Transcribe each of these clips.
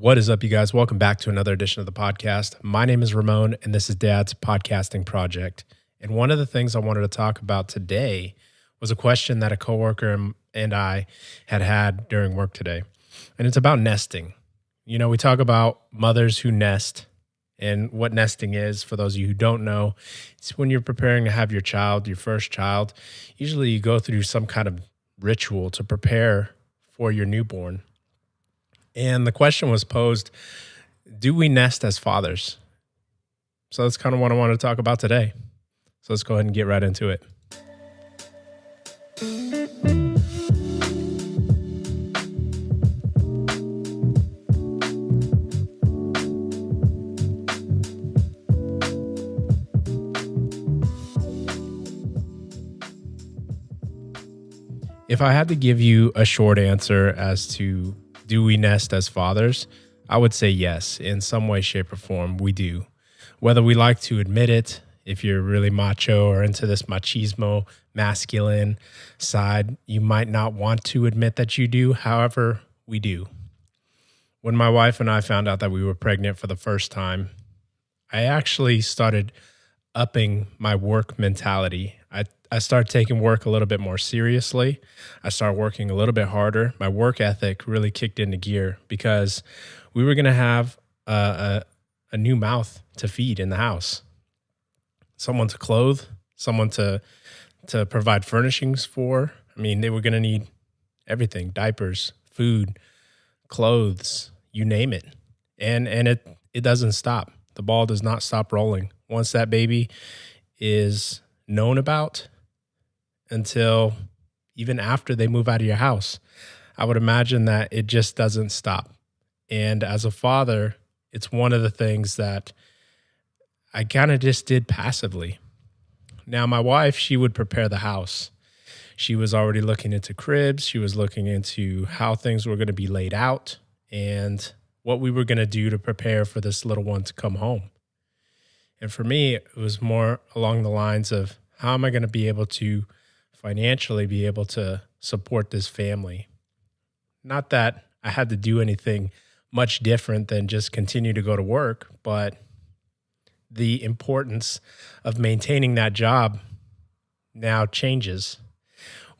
What is up, you guys? Welcome back to another edition of the podcast. My name is Ramon, and this is Dad's podcasting project. And one of the things I wanted to talk about today was a question that a coworker and I had during work today. And it's about nesting. You know, we talk about mothers who nest and what nesting is. For those of you who don't know, it's when you're preparing to have your child, your first child. Usually you go through some kind of ritual to prepare for your newborn. And the question was posed, do we nest as fathers? So that's kind of what I want to talk about today. So let's go ahead and get right into it. If I had to give you a short answer as to do we nest as fathers, I would say yes. In some way, shape, or form, we do. Whether we like to admit it, if you're really macho or into this machismo, masculine side, you might not want to admit that you do. However, we do. When my wife and I found out that we were pregnant for the first time, I actually started upping my work mentality. I started taking work a little bit more seriously. I started working a little bit harder. My work ethic really kicked into gear because we were going to have a new mouth to feed in the house. Someone to clothe, someone to provide furnishings for. I mean, they were going to need everything: diapers, food, clothes, you name it. And it doesn't stop. The ball does not stop rolling. Once that baby is known about, until even after they move out of your house, I would imagine that it just doesn't stop. And as a father, it's one of the things that I kind of just did passively. Now, my wife, she would prepare the house. She was already looking into cribs. She was looking into how things were going to be laid out and what we were going to do to prepare for this little one to come home. And for me, it was more along the lines of, how am I going to be able to financially be able to support this family? Not that I had to do anything much different than just continue to go to work, but the importance of maintaining that job now changes.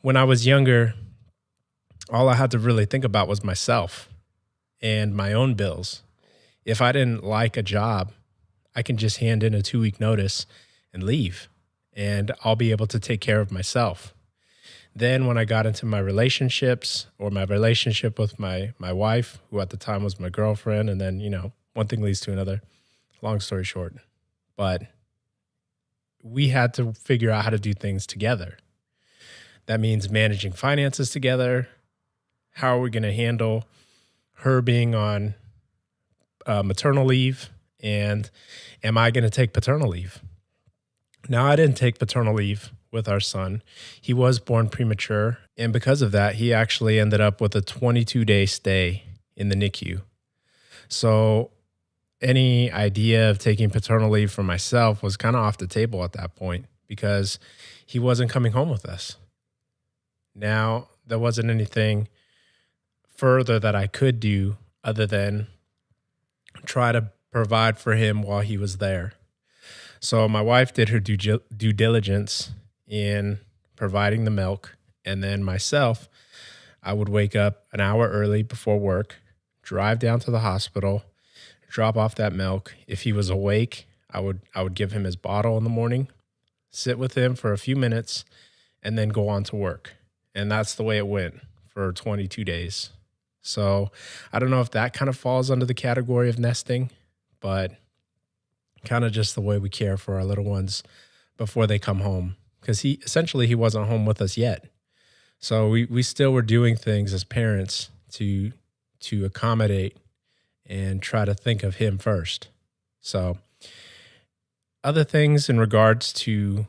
When I was younger, all I had to really think about was myself and my own bills. If I didn't like a job, I can just hand in a 2-week notice and leave, and I'll be able to take care of myself. Then when I got into my relationships, or my relationship with my wife, who at the time was my girlfriend, and then, one thing leads to another, long story short. But we had to figure out how to do things together. That means managing finances together. How are we going to handle her being on maternal leave? And am I going to take paternal leave? Now, I didn't take paternal leave with our son. He was born premature. And because of that, he actually ended up with a 22-day stay in the NICU. So any idea of taking paternal leave for myself was kind of off the table at that point because he wasn't coming home with us. Now, there wasn't anything further that I could do other than try to provide for him while he was there. So my wife did her due diligence in providing the milk, and then myself, I would wake up an hour early before work, drive down to the hospital, drop off that milk. If he was awake, I would give him his bottle in the morning, sit with him for a few minutes, and then go on to work. And that's the way it went for 22 days. So I don't know if that kind of falls under the category of nesting, but kind of just the way we care for our little ones before they come home. Because he wasn't home with us yet. So we still were doing things as parents to accommodate and try to think of him first. So other things in regards to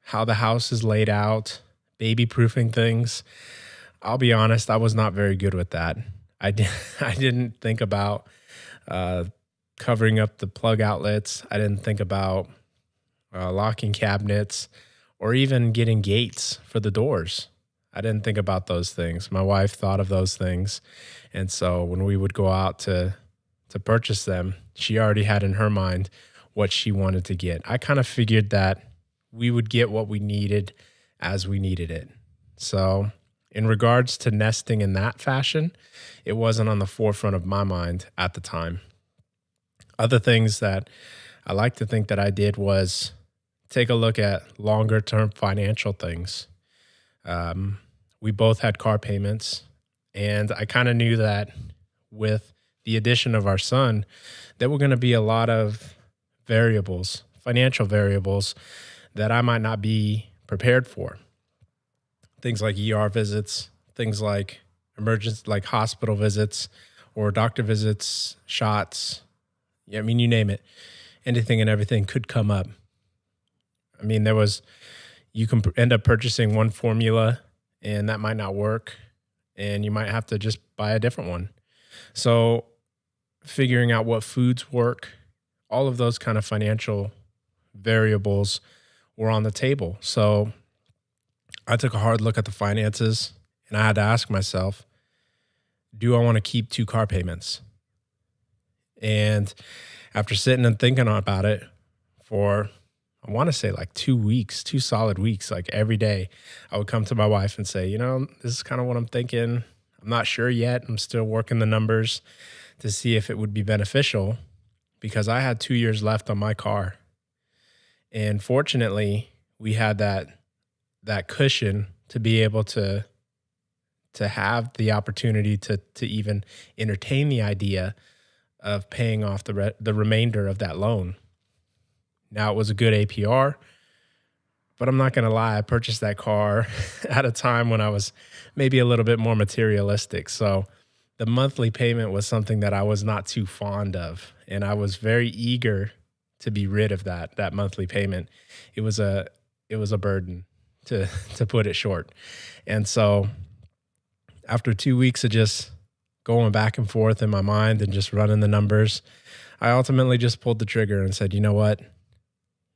how the house is laid out, baby-proofing things, I'll be honest, I was not very good with that. I didn't think about covering up the plug outlets. I didn't think about locking cabinets or even getting gates for the doors. I didn't think about those things. My wife thought of those things. And so when we would go out to to purchase them, she already had in her mind what she wanted to get. I kind of figured that we would get what we needed as we needed it. So in regards to nesting in that fashion, it wasn't on the forefront of my mind at the time. Other things that I like to think that I did was take a look at longer term financial things. We both had car payments, and I kind of knew that with the addition of our son, there were going to be a lot of variables, financial variables, that I might not be prepared for. Things like ER visits, things like emergency, like hospital visits or doctor visits, shots. Yeah, I mean, you name it. Anything and everything could come up. I mean, you can end up purchasing one formula and that might not work, and you might have to just buy a different one. So figuring out what foods work, all of those kind of financial variables were on the table. So I took a hard look at the finances, and I had to ask myself, do I want to keep 2 car payments? And after sitting and thinking about it for, I want to say like 2 weeks, 2 solid weeks, like every day, I would come to my wife and say, this is kind of what I'm thinking. I'm not sure yet. I'm still working the numbers to see if it would be beneficial, because I had 2 years left on my car. And fortunately, we had that cushion to be able to have the opportunity to even entertain the idea of paying off the remainder of that loan. Now, it was a good APR, but I'm not going to lie, I purchased that car at a time when I was maybe a little bit more materialistic. So the monthly payment was something that I was not too fond of, and I was very eager to be rid of that monthly payment. It was a burden, to put it short. And so after 2 weeks of just going back and forth in my mind and just running the numbers, I ultimately just pulled the trigger and said, you know what?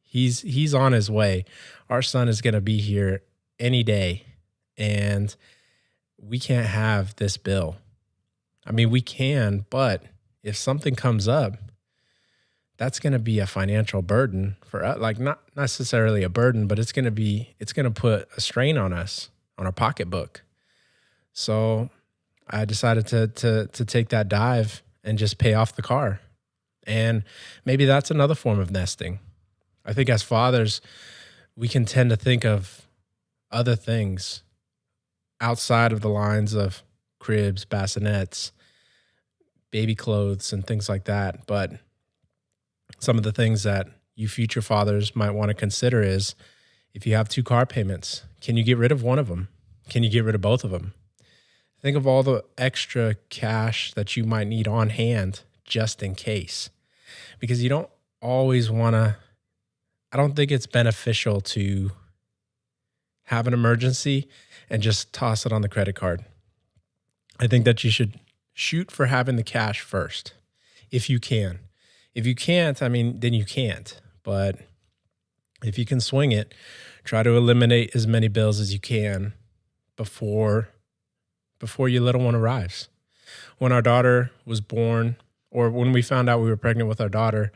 He's on his way. Our son is going to be here any day, and we can't have this bill. I mean, we can, but if something comes up, that's going to be a financial burden for us. Like, not necessarily a burden, but it's going to put a strain on us, on our pocketbook. So I decided to take that dive and just pay off the car. And maybe that's another form of nesting. I think as fathers, we can tend to think of other things outside of the lines of cribs, bassinets, baby clothes, and things like that. But some of the things that you future fathers might want to consider is, if you have 2 car payments, can you get rid of one of them? Can you get rid of both of them? Think of all the extra cash that you might need on hand just in case, because you don't always want to. I don't think it's beneficial to have an emergency and just toss it on the credit card. I think that you should shoot for having the cash first, if you can. If you can't, I mean, then you can't. But if you can swing it, try to eliminate as many bills as you can before your little one arrives. When our daughter was born, or when we found out we were pregnant with our daughter,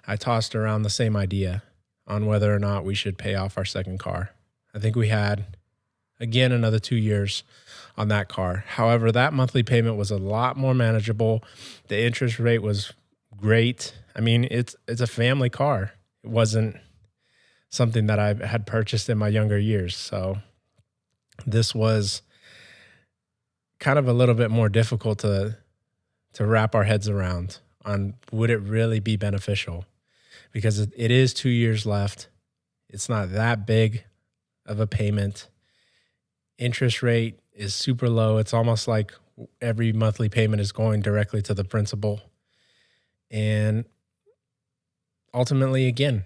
I tossed around the same idea on whether or not we should pay off our second car. I think we had, again, another 2 years on that car. However, that monthly payment was a lot more manageable. The interest rate was great. I mean, it's a family car. It wasn't something that I had purchased in my younger years. So this was kind of a little bit more difficult to wrap our heads around on, would it really be beneficial? Because it is 2 years left. It's not that big of a payment. Interest rate is super low. It's almost like every monthly payment is going directly to the principal. And ultimately, again,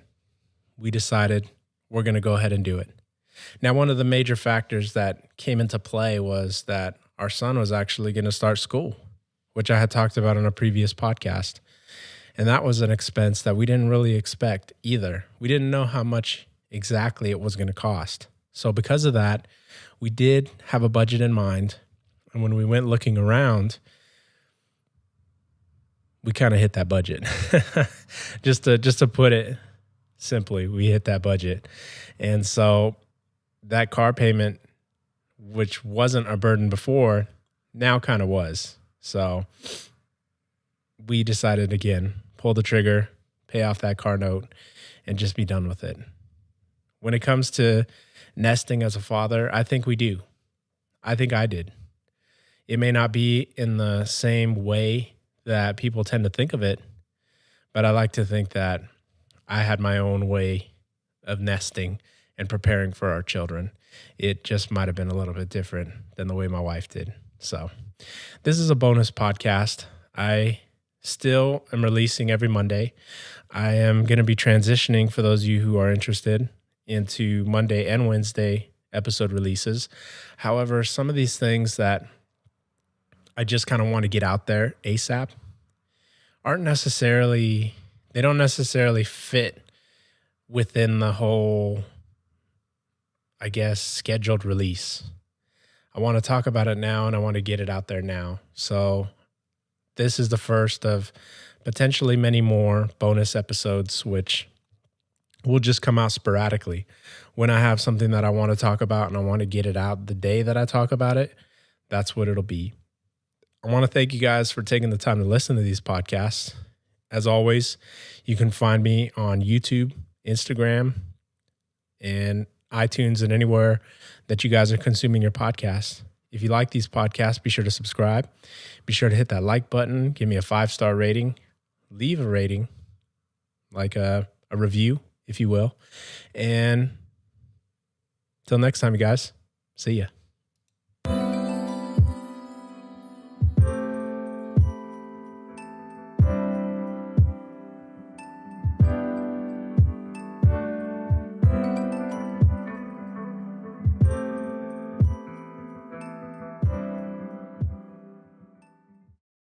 we decided we're going to go ahead and do it. Now, one of the major factors that came into play was that our son was actually going to start school, which I had talked about on a previous podcast. And that was an expense that we didn't really expect either. We didn't know how much exactly it was going to cost. So because of that, we did have a budget in mind. And when we went looking around, we kind of hit that budget. just to put it simply, we hit that budget. And so that car payment, which wasn't a burden before, now kind of was. So we decided again, pull the trigger, pay off that car note, and just be done with it. When it comes to nesting as a father, I think we do. I think I did. It may not be in the same way that people tend to think of it, but I like to think that I had my own way of nesting and preparing for our children. It just might have been a little bit different than the way my wife did. So this is a bonus podcast. I still am releasing every Monday. I am going to be transitioning, for those of you who are interested, into Monday and Wednesday episode releases. However, some of these things that I just kind of want to get out there ASAP they don't necessarily fit within the whole, I guess, scheduled release. I want to talk about it now and I want to get it out there now. So this is the first of potentially many more bonus episodes, which will just come out sporadically. When I have something that I want to talk about and I want to get it out the day that I talk about it, that's what it'll be. I want to thank you guys for taking the time to listen to these podcasts. As always, you can find me on YouTube, Instagram, and iTunes, and anywhere that you guys are consuming your podcasts. If you like these podcasts, be sure to subscribe. Be sure to hit that like button. Give me a 5-star rating. Leave a rating, like a review, if you will. And till next time, you guys, see ya.